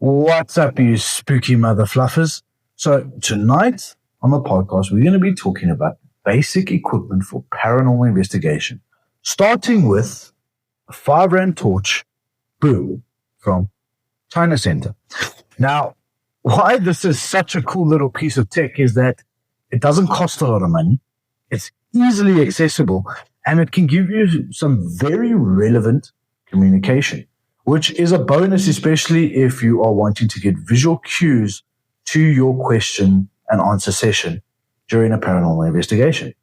What's up, you spooky mother fluffers? So tonight on the podcast, we're going to be talking about basic equipment for paranormal investigation, starting with a 5 Rand torch, boom, from China Center. Now, why this is such a cool little piece of tech is that it doesn't cost a lot of money. It's easily accessible, and it can give you some very relevant communication, which is a bonus, especially if you are wanting to get visual cues to your question and answer session during a paranormal investigation.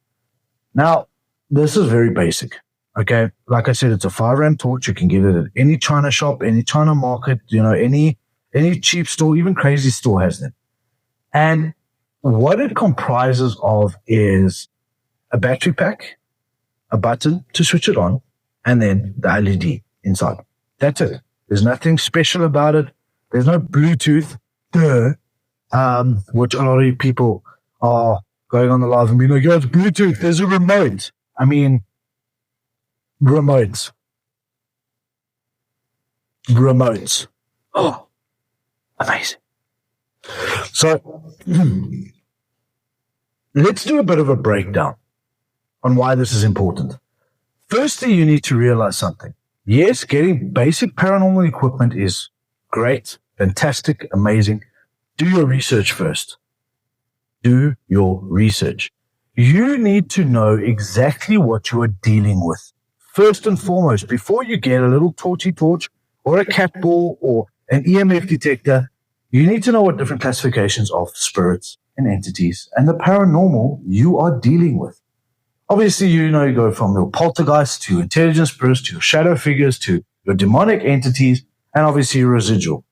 Now, this is very basic, okay? Like I said, it's a 5 Rand torch. You can get it at any China shop, any China market, any cheap store, even crazy store has them. And what it comprises of is a battery pack, a button to switch it on, and then the LED inside. That's it. There's nothing special about it. There's no Bluetooth, which a lot of people are going on the live and being like, it's Bluetooth. There's a remote. I mean, remotes. Oh, amazing. So let's do a bit of a breakdown on why this is important. Firstly, you need to realize something. Yes, getting basic paranormal equipment is great, fantastic, amazing. Do your research first. Do your research. You need to know exactly what you are dealing with. First and foremost, before you get a little torchy torch or a cat ball or an EMF detector, you need to know what different classifications of spirits and entities and the paranormal you are dealing with. Obviously, you go from your poltergeist to intelligent spirits to your shadow figures to your demonic entities and obviously your residual.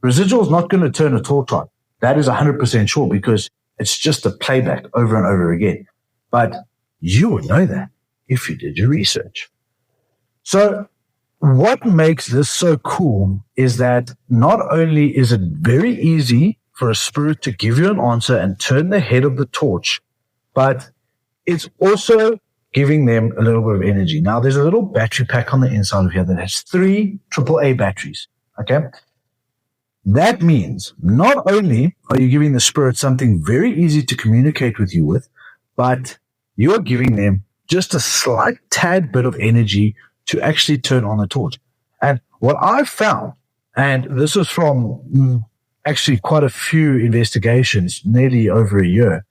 Residual is not going to turn a torch on. That is 100% sure because it's just a playback over and over again. But you would know that if you did your research. So what makes this so cool is that not only is it very easy for a spirit to give you an answer and turn the head of the torch, but it's also giving them a little bit of energy. Now, there's a little battery pack on the inside of here that has 3 AAA batteries, okay? That means not only are you giving the spirit something very easy to communicate with you with, but you are giving them just a slight tad bit of energy to actually turn on the torch. And what I've found, and this is from actually quite a few investigations, nearly over a year,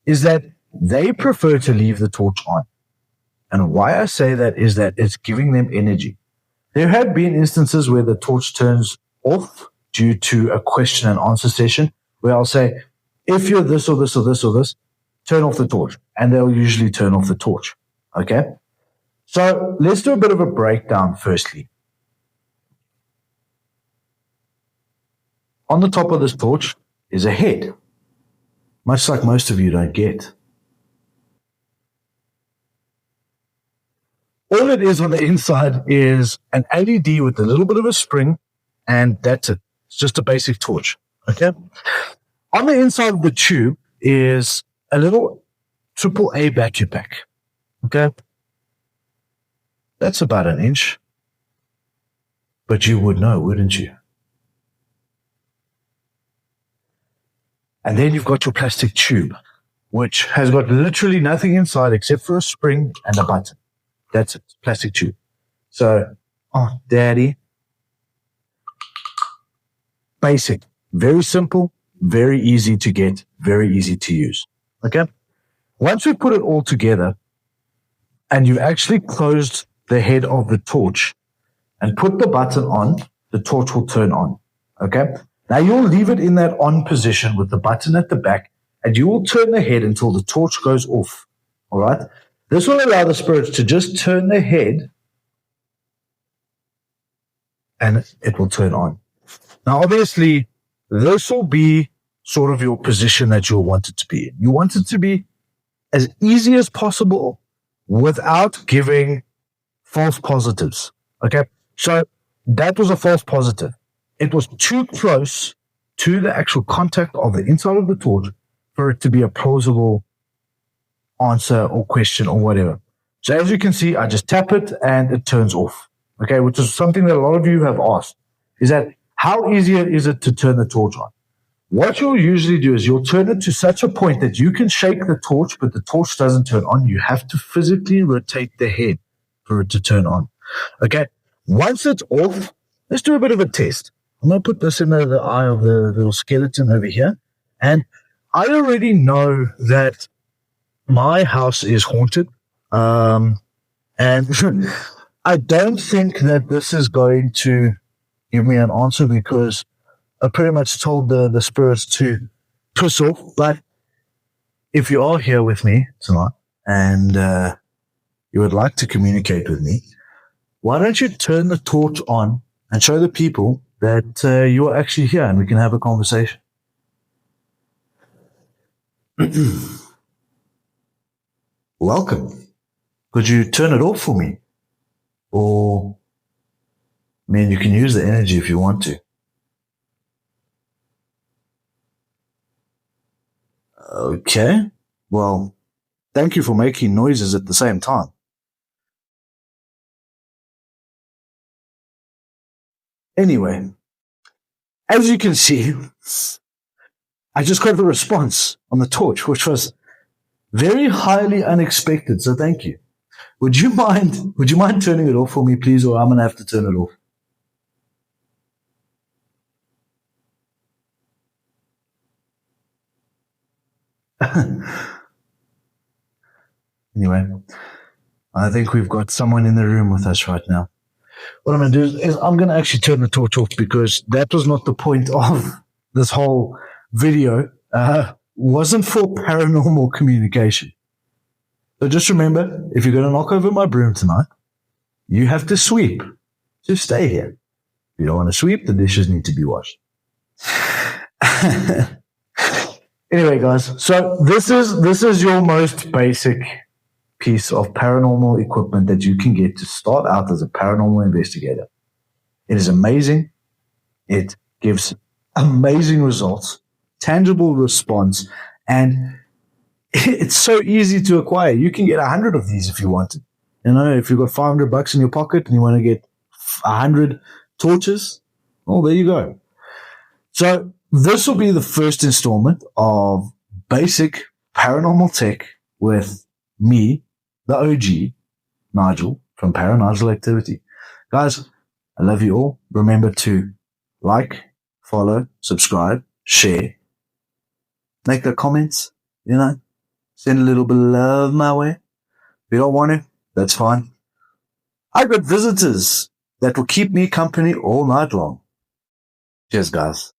is that they prefer to leave the torch on. And why I say that is that it's giving them energy. There have been instances where the torch turns off due to a question and answer session where I'll say, if you're this or this or this or this, turn off the torch. And they'll usually turn off the torch. Okay? So let's do a bit of a breakdown firstly. On the top of this torch is a head, much like most of you don't get. All it is on the inside is an LED with a little bit of a spring, and that's it. It's just a basic torch, okay? On the inside of the tube is a little AAA battery pack, okay? That's about 1 inch. But you would know, wouldn't you? And then you've got your plastic tube, which has got literally nothing inside except for a spring and a button. That's it, plastic tube. So, daddy. Basic, very simple, very easy to get, very easy to use. Okay? Once we put it all together and you've actually closed the head of the torch and put the button on, the torch will turn on. Okay? Now you'll leave it in that on position with the button at the back and you will turn the head until the torch goes off. All right? This will allow the spirits to just turn their head and it will turn on. Now, obviously, this will be sort of your position that you'll want it to be in. You want it to be as easy as possible without giving false positives. Okay? So that was a false positive. It was too close to the actual contact of the inside of the torch for it to be a plausible answer or question or whatever. So as you can see, I just tap it and it turns off. Okay, which is something that a lot of you have asked, is that how easy is it to turn the torch on? What you'll usually do is you'll turn it to such a point that you can shake the torch, but the torch doesn't turn on. You have to physically rotate the head for it to turn on. Okay. Once it's off, let's do a bit of a test. I'm going to put this in the eye of the little skeleton over here. And I already know that my house is haunted. And I don't think that this is going to give me an answer because I pretty much told the spirits to piss off. But if you are here with me tonight and you would like to communicate with me, why don't you turn the torch on and show the people that you are actually here and we can have a conversation? Welcome. Could you turn it off for me? Or, I mean, you can use the energy if you want to. Okay. Well, thank you for making noises at the same time. Anyway, as you can see, I just got the response on the torch, which was very highly unexpected. So thank you. Would you mind turning it off for me, please, or I'm going to have to turn it off? Anyway, I think we've got someone in the room with us right now. What I'm going to do is I'm going to actually turn the torch off because that was not the point of this whole video. Wasn't for paranormal communication. So just remember, if you're going to knock over my broom tonight, you have to sweep. Just stay here. If you don't want to sweep, the dishes need to be washed. Anyway, guys, so this is your most basic piece of paranormal equipment that you can get to start out as a paranormal investigator. It is amazing. It gives amazing results, tangible response, and it's so easy to acquire. You can get 100 of these if you want it. You know, if you've got $500 in your pocket and you want to get 100 torches, well, there you go. So this will be the first installment of basic paranormal tech with me, the OG, Nigel from Paranormal Activity. Guys, I love you all. Remember to like, follow, subscribe, share, make the comments, you know, send a little bit of love my way. If you don't want to, that's fine. I got visitors that will keep me company all night long. Cheers, guys.